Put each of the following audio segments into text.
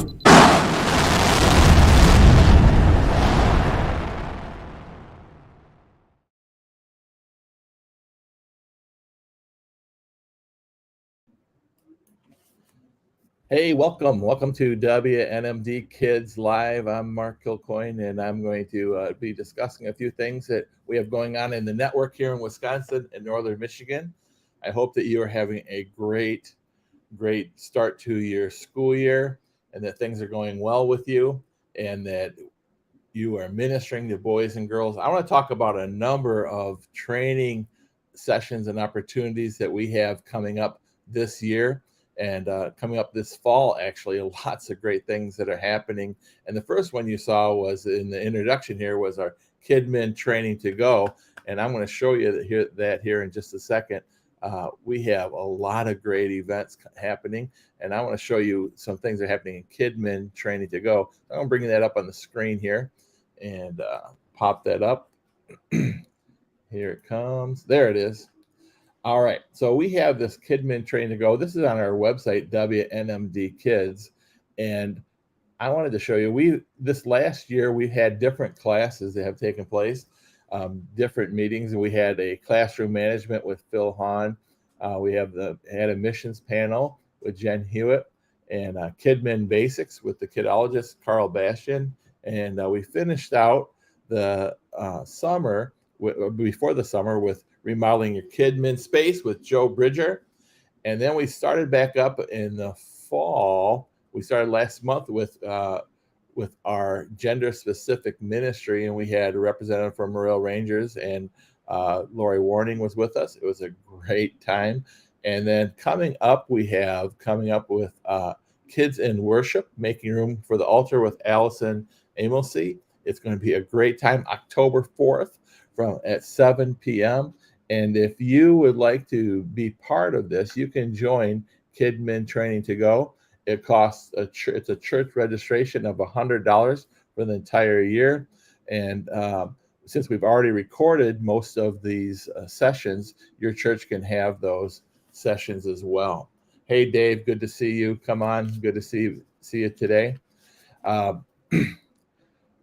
Hey, welcome to WNMDkids Live. I'm Mark Kilcoyne, and I'm going to be discussing a few things that we have going on in the network here in Wisconsin and Northern Michigan. I hope that you are having a great start to your school year, and that things are going well with you, and that you are ministering to boys and girls. I want to talk about a number of training sessions and opportunities that we have coming up this year and coming up this fall. Actually, lots of great things that are happening. And the first one you saw was in the introduction here was our Kidman Training to Go. And I'm going to show you that here in just a second. We have a lot of great events happening, and I want to show you some things that are happening in Kidman Training to Go. I'm going to bring that up on the screen here and pop that up. Here it comes. There it is. All right. So we have this Kidman Training to Go. This is on our website, WNMDkids. And I wanted to show you, this last year, we had different classes that have taken place, different meetings. We had a classroom management with Phil Hahn. We had a missions panel with Jen Hewitt, and Kidman Basics with the kidologist, Carl Bastian. And we finished out the summer, before the summer, with Remodeling Your Kidman Space with Joe Bridger. And then we started back up in the fall. We started last month with our gender-specific ministry, and we had a representative from Morel Rangers, and Lori Warning was with us. It was a great time. And then coming up with Kids in Worship, Making Room for the Altar with Allison Amosy. It's going to be a great time, October 4th at 7 p.m. And if you would like to be part of this, you can join Kidman Training to Go. It costs it's a church registration of $100 for the entire year. And since we've already recorded most of these sessions, your church can have those sessions as well. Hey, Dave, good to see you. Come on, good to see you today.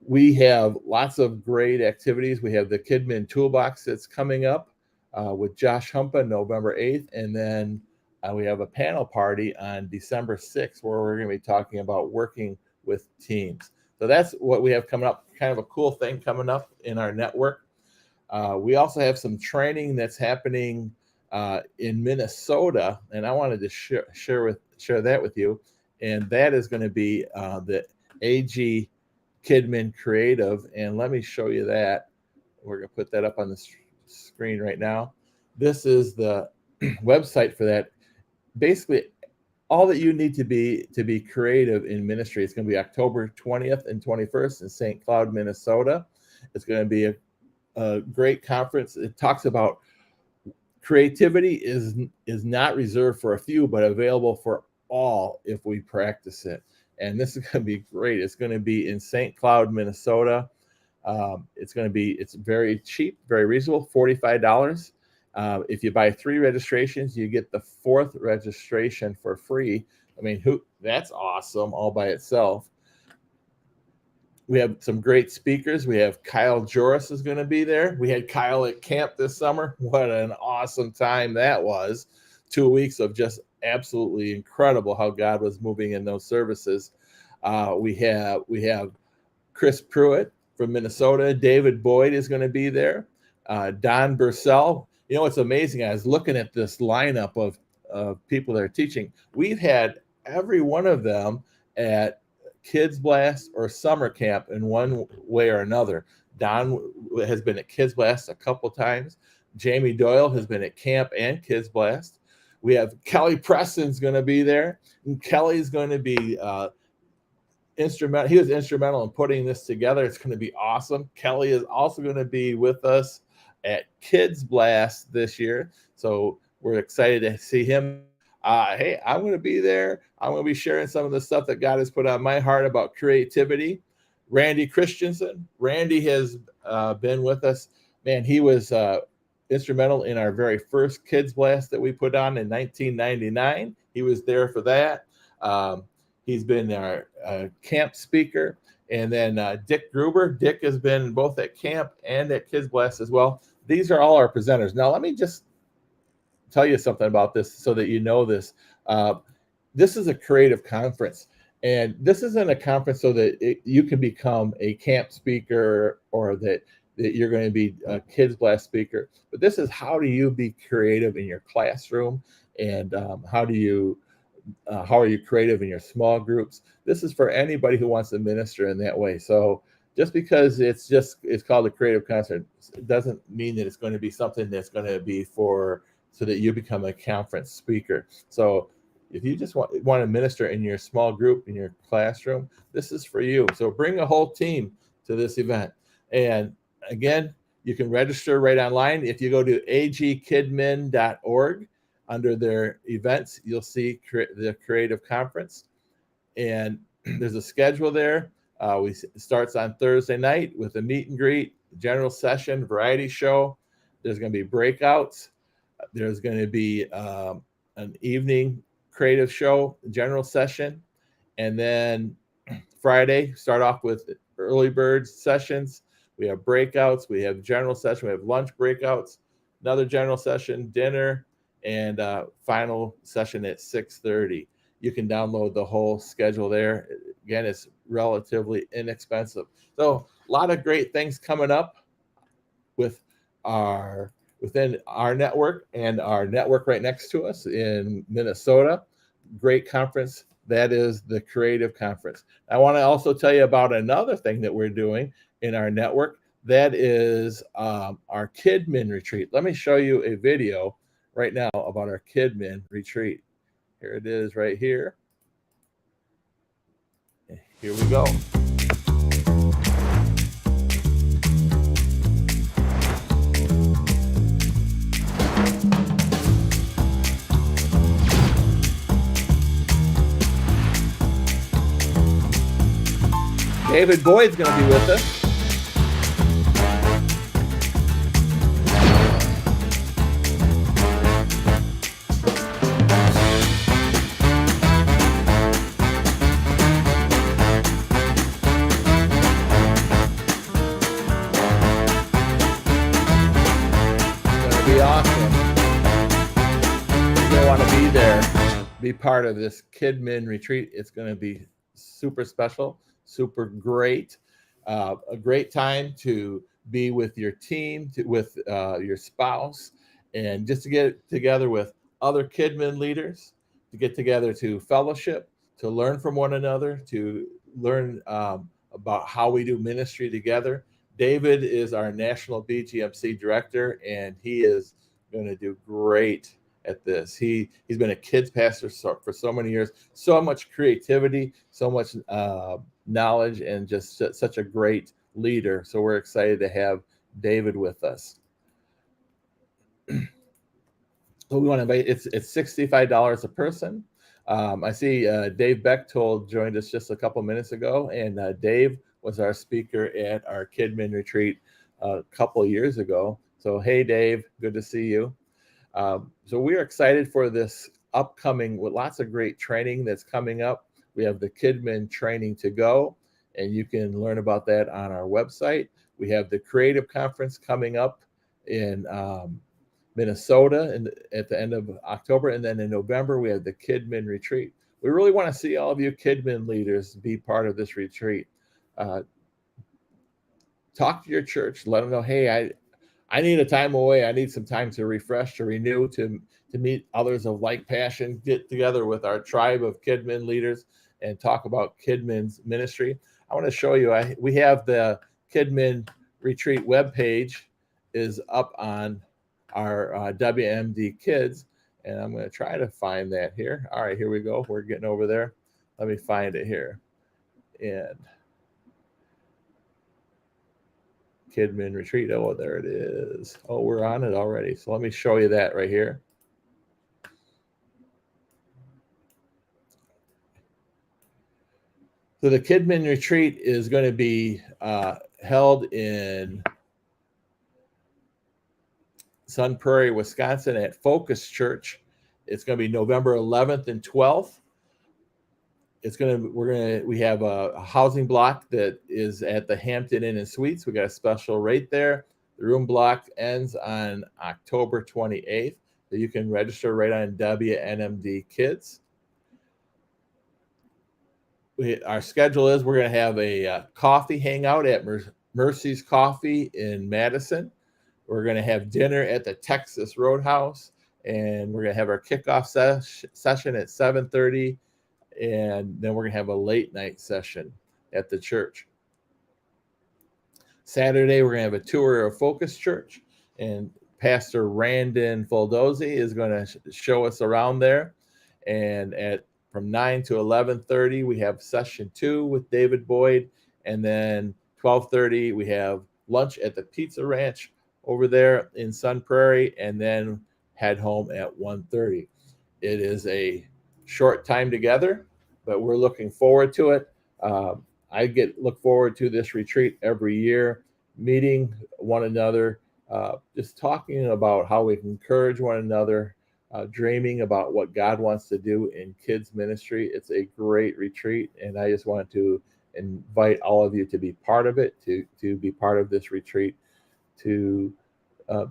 We have lots of great activities. We have the Kidman Toolbox that's coming up with Josh Humpa November 8th. And then we have a panel party on December 6th where we're going to be talking about working with teams. So that's what we have coming up, kind of a cool thing coming up in our network. We also have some training that's happening in Minnesota, and I wanted to share that with you. And that is going to be the AG Kidman Creative, and let me show you that. We're going to put that up on the screen right now. This is the website for that. Basically, all that you need to be creative in ministry. It's going to be October 20th and 21st in St. Cloud, Minnesota. It's going to be a great conference. It talks about creativity is not reserved for a few, but available for all if we practice it. And this is going to be great. It's going to be in St. Cloud, Minnesota. It's very cheap, very reasonable, $45. If you buy 3 registrations, you get the 4th registration for free. I mean, that's awesome all by itself. We have some great speakers. We have Kyle Joris is going to be there. We had Kyle at camp this summer. What an awesome time that was. 2 weeks of just absolutely incredible how God was moving in those services. We have Chris Pruitt from Minnesota. David Boyd is going to be there. Don Bursell. You know, it's amazing. I was looking at this lineup of people that are teaching. We've had every one of them at Kids Blast or summer camp in one way or another. Don has been at Kids Blast a couple times. Jamie Doyle has been at camp and Kids Blast. We have Kelly Preston's going to be there. And Kelly's going to be instrumental. He was instrumental in putting this together. It's going to be awesome. Kelly is also going to be with us at Kids Blast this year. So we're excited to see him. Hey, I'm going to be there. I'm going to be sharing some of the stuff that God has put on my heart about creativity. Randy Christensen. Randy has been with us. Man, he was instrumental in our very first Kids Blast that we put on in 1999. He was there for that. He's been our camp speaker. And then Dick Gruber. Dick has been both at camp and at Kids Blast as well. These are all our presenters. Now, let me just tell you something about this so that you know this. This is a creative conference. And this isn't a conference so that you can become a camp speaker or that you're going to be a Kids Blast speaker. But this is how do you be creative in your classroom, and how are you creative in your small groups? This is for anybody who wants to minister in that way. So just because it's called a creative conference, it doesn't mean that it's going to be something that's going to be so that you become a conference speaker. So if you just want to minister in your small group, in your classroom, this is for you. So bring a whole team to this event. And again, you can register right online. If you go to agkidmin.org, under their events, you'll see the Creative Conference. And there's a schedule there. It starts on Thursday night with a meet and greet, general session, variety show. There's going to be breakouts. There's going to be an evening creative show, general session. And then Friday, start off with early bird sessions. We have breakouts. We have general session. We have lunch breakouts, another general session, dinner, and final session at 6:30. You can download the whole schedule there. Again, it's relatively inexpensive. So a lot of great things coming up within our network and our network right next to us in Minnesota. Great conference. That is the Creative Conference. I want to also tell you about another thing that we're doing in our network. That is our Kidman Retreat. Let me show you a video right now about our Kidman Retreat. Here it is right here. Here we go. David Boyd's going to be with us. Be awesome. You're going to want to be there, be part of this Kidman Retreat. It's going to be super special, super great, a great time to be with your team, with your spouse, and just to get together with other Kidman leaders, to get together to fellowship, to learn from one another, to learn about how we do ministry together. David is our national BGMC director, and he is going to do great at this. He's been a kids pastor for so many years, so much creativity, so much knowledge, and just such a great leader. So we're excited to have David with us. So we want to invite, it's $65 a person. I see Dave Bechtold joined us just a couple minutes ago, and Dave was our speaker at our Kidman Retreat a couple of years ago. So, hey, Dave, good to see you. So we're excited for this upcoming, with lots of great training that's coming up. We have the Kidman Training to go, and you can learn about that on our website. We have the Creative Conference coming up in Minnesota at the end of October, and then in November we have the Kidman Retreat. We really want to see all of you Kidman leaders be part of this retreat. Talk to your church, let them know, hey, I need a time away. I need some time to refresh, to renew, to meet others of like passion, get together with our tribe of Kidman leaders and talk about Kidman's ministry. I want to show you, we have the Kidman Retreat webpage is up on our WNMDkids, and I'm going to try to find that here. All right, here we go. We're getting over there. Let me find it here. And Kidman Retreat. Oh, there it is. Oh, we're on it already. So let me show you that right here. So the Kidman Retreat is going to be held in Sun Prairie, Wisconsin at Focus Church. It's going to be November 11th and 12th. we have a housing block that is at the Hampton Inn and Suites. We got a special rate there. The room block ends on October 28th. So you can register right on WNMDkids. Our schedule is we're going to have a coffee hangout at Mercy's Coffee in Madison. We're going to have dinner at the Texas Roadhouse, and we're going to have our kickoff session at 7:30, and then we're going to have a late night session at the church. Saturday, we're going to have a tour of Focus Church, and Pastor Randon Foldozi is going to show us around there. And from 9 to 11:30, we have session 2 with David Boyd, and then 12:30, we have lunch at the Pizza Ranch over there in Sun Prairie, and then head home at 1:30. It is a short time together, but we're looking forward to it. I look forward to this retreat every year, meeting one another, just talking about how we can encourage one another, dreaming about what God wants to do in kids ministry. It's a great retreat, and I just want to invite all of you to be part of it, to be part of this retreat, to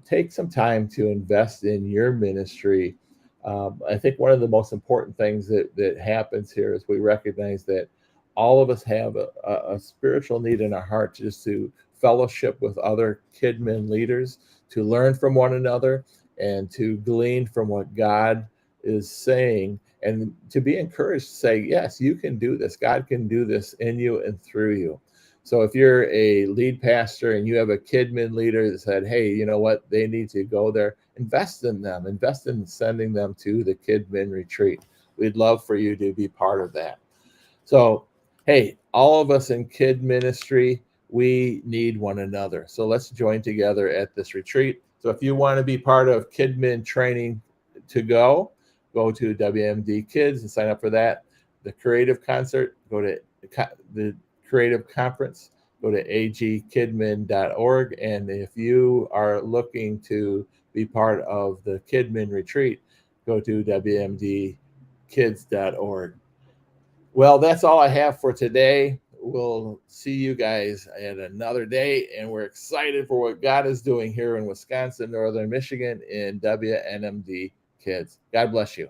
take some time to invest in your ministry. I think one of the most important things that happens here is we recognize that all of us have a spiritual need in our heart just to fellowship with other Kidman leaders, to learn from one another, and to glean from what God is saying, and to be encouraged to say, yes, you can do this. God can do this in you and through you. So if you're a lead pastor and you have a Kidman leader that said, hey, you know what, they need to go there, invest in them, invest in sending them to the Kidman Retreat. We'd love for you to be part of that. So, hey, all of us in kid ministry, we need one another. So let's join together at this retreat. So if you want to be part of Kidman Training to go to WNMDkids and sign up for that. The Creative Concert, go to the Creative Conference, go to agkidman.org. And if you are looking to be part of the Kidman Retreat, go to WNMDkids.org. Well, that's all I have for today. We'll see you guys at another day, and we're excited for what God is doing here in Wisconsin, Northern Michigan, in WNMD Kids. God bless you.